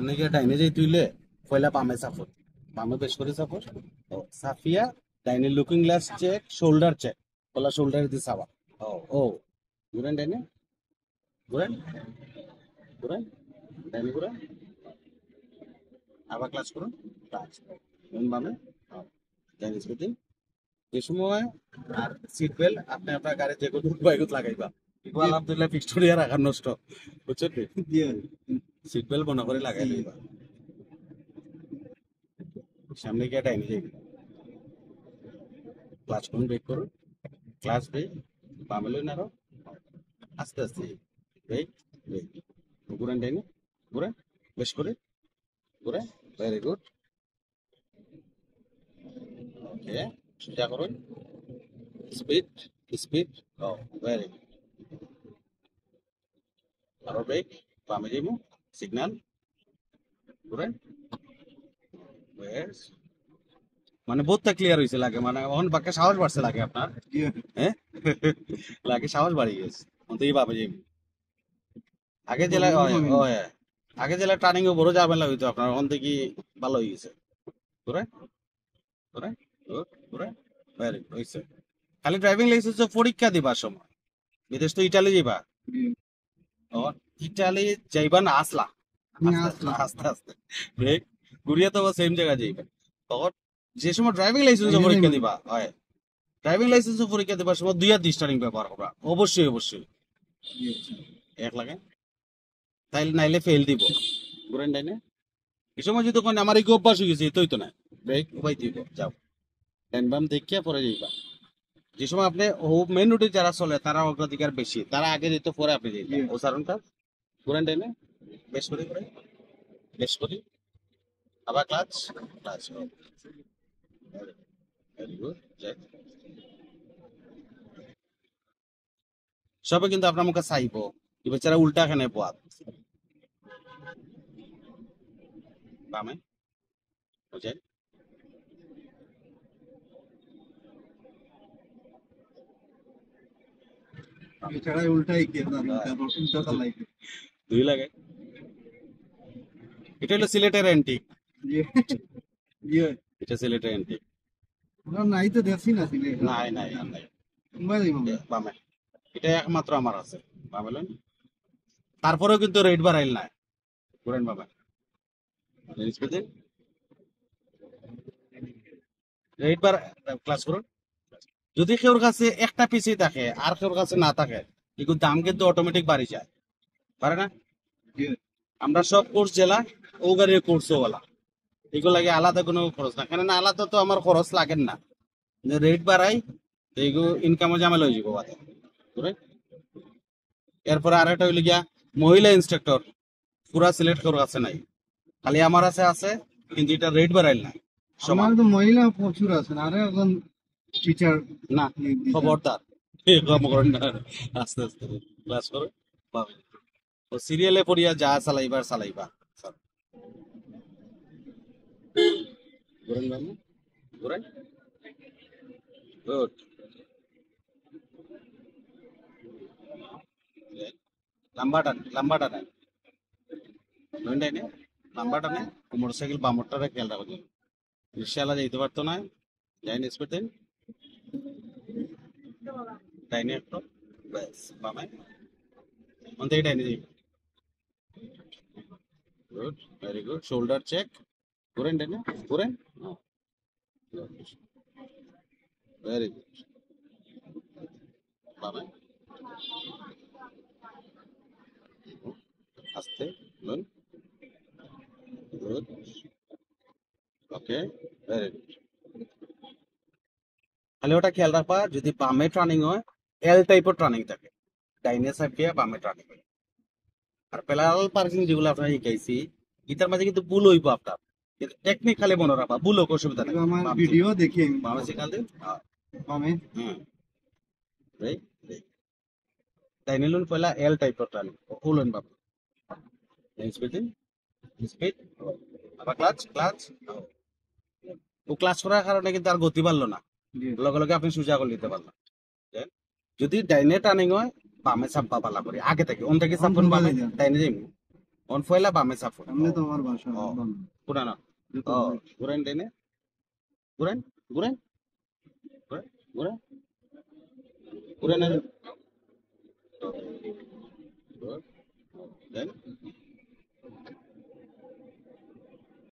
নাকি ডাইনে যাই তুইলে পয়লা বামে সাপোর্ট, বামে বেশ করে সাপোর্ট। ও সাফিয়া ডাইনে looking glass check, shoulder check, পয়লা শোল্ডার দিয়ে সাবা। ও ও ঘুরেন ডাইনে, ঘুরেন ঘুরেন, ডাইনে ঘুরেন, আবার ক্লাস করুন, ক্লাস বামে। ডাইনে স্কুটিং এই সময়। আর সিট বেল্ট আপনি আপনার গাড়ি যে কোনো বাইকত লাগাইবা, এগুলো আলহামদুলিল্লাহ ফিক্সড করিয়া রাখার নষ্ট, বুঝছেন? সিট বেল্ট মনে করে লাগাই লইবা। সামনে গিয়ে ডাইনে যাইবে, ক্লাচ করুন, ব্রেক করুন, ক্লাচ ব্রেক, বামে লইন আরো আস্তে আস্তে, ব্রেক ব্রেক, ঘুরেন ডাইনে, ঘুরেন বেশ করে, ঘুরে, ভেরি গুড, ওকে, সোজা করুন, স্পিড স্পিড, ও ভেরি গুড, আরো ব্রেক, বামে যাইব, সিগন্যাল, ঘুরেন, বেশ, মানে বোধটা ক্লিয়ার হয়েছে লাগে, মানে এখন বাক্যে সাহস বাড়ছে লাগে আপনার, হ্যাঁ লাগে সাহস বাড়ি গেছে, অন্ত এই ভাবে যাইব। আগে জেলা আগে জেলা টার্নিং এ বড় ঝামেলা হইতো আপনার, ওখান থেকে ভালো হয়ে গেছে, ঘুরে ঘুরে, গুড ঘুরে, ভেরি গুড হয়েছে। খালি ড্রাইভিং লাইসেন্স পরীক্ষা দিবার সময় বিদেশ তো ইটালি যাইবা, ও ইটালি যাইবা না আসলা, আস্তে আস্তে আস্তে ব্রেক ঘুরিয়ে তো সেম জায়গা যাইবা, তখন যে সময় ড্রাইভিং লাইসেন্স পরীক্ষা দিবা হয়, ড্রাইভিং লাইসেন্স পরীক্ষা দেবার সময় 2 আর 2 স্টারিং ব্যবহার করা অবশ্যই অবশ্যই এক লাগে, তাইলে নাইলে ফেল দিব। ঘুরেন ডাইনে, এই সময় যদি কোন আমার এই অভ্যাস হয়ে গেছে এতই তো না, ব্রেক উবাই দিব, যাও ডাইন বাম দেখিয়া পরে যাইবা। যে সময় আপনি মেন রুটে যারা চলে তারা অগ্রাধিকার বেশি, তারা আগে যেত পরে আপনি যাইবেন, ও সারণটা ঘুরেন ডাইনে, বেশ করে ঘুরে, বেশ করি, আবার ক্লাচ ক্লাচ, ভেরি গুড, সবে কিন্তু আপনার মুখে চাইব, কি বেচারা উল্টা খানে পোয়াত, বামে বুঝেন, এছাড়া উল্টাই কে জানে, তারপর উল্টা চালাইতে। দুই লাগে। এটা হলো সিলেটের অ্যান্টিক, এটা সিলেটের অ্যান্টিক, আমরা নাই তো দেখছি না সিলে। নাই নাই আর নাই, মোবাইল বামে, এটা একমাত্র আমার আছে, বামে লইন। তারপরেও কিন্তু রেট বাড়াইল নাই, ঘুরেন বামে, রেট বার ক্লাস করুন। যদি কেউর কাছে একটা পিসি থাকে আর কেউর কাছে না থাকে, কিন্তু দাম কিন্তু অটোমেটিক বাড়ি যায়, পারে না? আমরা সব কোর্স জেলা ও গাড়ির কোর্সও বলা, এগুলো লাগে আলাদা কোনো খরচ না, কেননা আলাদা তো আমার খরচ লাগেন না, রেট বাড়াই তো এগুলো ইনকামও ঝামেলা হয়ে যাবো বাদে, বুঝলেন? এরপরে আর একটা হইলে গিয়া মহিলা ইনস্ট্রাক্টর পুরা সিলেক্ট করার আছে নাই, খালি আমার আছে আছে, কিন্তু এটা রেট বাড়াইল না, আমার তো মহিলা প্রচুর আছে, আরে এখন টিচার না, খবরদার এরকম করেন না, আস্তে আস্তে ক্লাস করে পাবে। ও সিরিয়ালে পড়িয়া যা চালাইবার চালাইবা, ঘুরেন বামে, ঘুরেন, গুড, লম্বা টান, লম্বা টানেন, লম্বা টানে, মোটর সাইকেল বামরটারে খেয়াল রাখবেন, রিক্সাওয়ালা যাইতে পারতো না, যাইনি স্পিড দেন, ডাইনে একটু, ব্যাস বামে, ওন থেকে ডাইনে যাই, good, very good, shoulder check, ঘুরেন ডাইনে, ঘুরেন, ভেরি গুড, বামে, আস্তে লুন, গুড, ওকে, ভেরি গুড। খালি ওটা খেয়াল রাখবা, যদি বামে টার্নিং হয় এল টাইপের টার্নিং থাকে, ডাইনে সাইড দিয়ে বামে টার্নিং হয়। আর প্যারালাল পার্কিং যেগুলো আপনার শিখাইছি এটার মাঝে কিন্তু ভুল হইব আপনার, কিন্তু টেকনিক খালি মনে রাখবা, ভুল হোক অসুবিধা নেই, আমার ভিডিও দেখি বামে শিখাল দিন, বামে হুম, রাইট রাইট, ডাইনে লুন পয়লা এল টাইপের টার্নিং উলন বাবা, স্পিড দিন, স্পিড, আবার ক্লাচ ক্লাচ, ও ক্লাচ করার কারণে কিন্তু আর গতি বাড়লো না, লগে লগে আপনি সোজা করে নিতে পারলেন। যদি ডাইনে টার্নিং হয় বামে চাপবা পালা করে আগে থেকে, অন থেকে চাপবেন বামে, ডাইনে যাইব, অন ফয়লা বামে সাপোর্ট সামনে তো আমার বাসা ও। বাম। পুরানো এটা তো ও ভাই। ঘুরেন টেনে ঘুরেন ঘুরেন ঘুরেন ঘুরেন ঘুরেন Good. Then